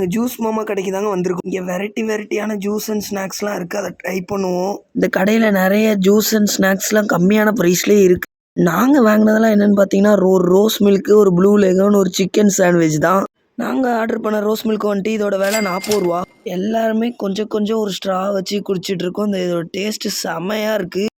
நாங்கள் ஜூஸ் மாமா கடைக்கு தாங்க வந்திருக்கோம். இங்கே வெரைட்டியான ஜூஸ் அண்ட் ஸ்நாக்ஸ்லாம் இருக்குது. அதை ட்ரை பண்ணுவோம். இந்த கடையில் நிறைய ஜூஸ் அண்ட் ஸ்நாக்ஸ்லாம் கம்மியான ப்ரைஸ்லேயே இருக்குது. நாங்கள் வாங்கினதெல்லாம் என்னென்னு பார்த்தீங்கன்னா ஒரு ரோஸ் மில்க்கு, ஒரு ப்ளூ லெகன், ஒரு சிக்கன் சாண்ட்விச் தான். நாங்கள் ஆர்டர் பண்ண ரோஸ் மில்க் வந்துட்டு இதோட விலை 40 ரூபா. எல்லாருமே கொஞ்சம் ஒரு ஸ்ட்ரா வச்சு குடிச்சிட்டு இருக்கோம். இதோட டேஸ்ட்டு செம்மையாக இருக்குது.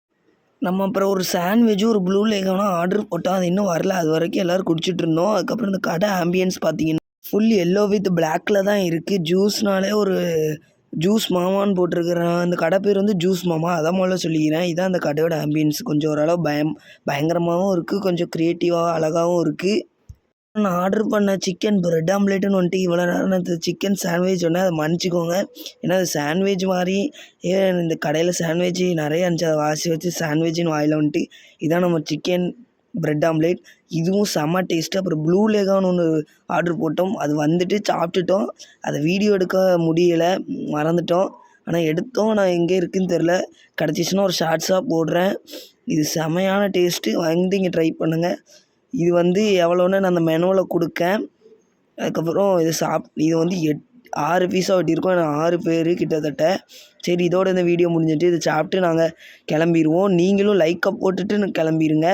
நம்ம அப்புறம் ஒரு சாண்ட்விச்சும் ஒரு ப்ளூ லேகனும் ஆர்டர் போட்டோம். அது இன்னும் வரல. அது வரைக்கும் எல்லோரும் குடிச்சிட்டு இருந்தோம். அதுக்கப்புறம் இந்த கடை ஆம்பியன்ஸ் பார்த்தீங்கன்னா ஃபுல் எல்லோ வித் பிளாக்ல தான் இருக்குது. ஜூஸ்னாலே ஒரு ஜூஸ் மாமான்னு போட்டிருக்கிறேன். அந்த கடை பேர் வந்து ஜூஸ் மாமா. அதான் முதல்ல சொல்லிக்கிறேன். இதான் அந்த கடையோட ஆம்பியன்ஸ். கொஞ்சம் ஓரளவு பயங்கரமாகவும் இருக்குது, கொஞ்சம் க்ரியேட்டிவாக அழகாகவும் இருக்குது. நான் ஆர்டர் பண்ண சிக்கன் பிரெட் ஆம்லேட்டுன்னு வந்துட்டு இவ்வளோ நேரம் நான் சிக்கன் சாண்ட்விச் சொன்னேன். அதை மன்னிச்சிக்கோங்க. ஏன்னா அது சாண்ட்விச் மாதிரி இந்த கடையில் சாண்ட்விச் நிறைய இருந்துச்சு. அதை வாசி வச்சு சாண்ட்விச்சின்னு வாயில் வந்துட்டு இதான் நம்ம சிக்கன் பிரெட் ஆம்லேட். இதுவும் செம்ம டேஸ்ட்டு. அப்புறம் ப்ளூ லேகான்னு ஒன்று ஆர்டர் போட்டோம். அது வந்துட்டு சாப்பிட்டுட்டோம். அதை வீடியோ எடுக்க முடியலை, மறந்துட்டோம். ஆனால் எடுத்தோம். நான் எங்கே இருக்குதுன்னு தெரில. கிடச்சிச்சின்னா ஒரு ஷார்ட்ஸாக போடுறேன். இது செமையான டேஸ்ட்டு. வந்து இங்கே ட்ரை பண்ணுங்கள். இது வந்து எவ்வளோன்னு நான் அந்த மெனுவில் கொடுக்கேன். அதுக்கப்புறம் இது வந்து 6 பீஸாக வெட்டியிருக்கோம். ஏன்னா 6 பேர் கிட்டத்தட்ட. சரி, இதோட இந்த வீடியோ முடிஞ்சிட்டு இதை சாப்பிட்டு நாங்கள் கிளம்பிடுவோம். நீங்களும் லைக்கை போட்டுட்டு கிளம்பிடுங்க.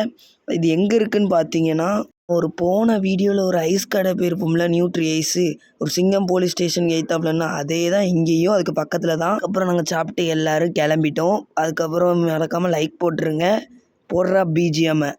இது எங்கே இருக்குதுன்னு பார்த்தீங்கன்னா, ஒரு போன வீடியோவில் ஒரு ஐஸ் கடை போயிருப்போம்ல, நியூட்ரி ஐஸு, ஒரு சிங்கம் போலீஸ் ஸ்டேஷனுக்கு எய்த்தாப்புலன்னா அதே தான் இங்கேயும். அதுக்கு பக்கத்தில் தான். அப்புறம் நாங்கள் சாப்பிட்டு எல்லோரும் கிளம்பிட்டோம். அதுக்கப்புறம் மறக்காமல் லைக் போட்டுருங்க. போடுறா பிஜிஎம்மை.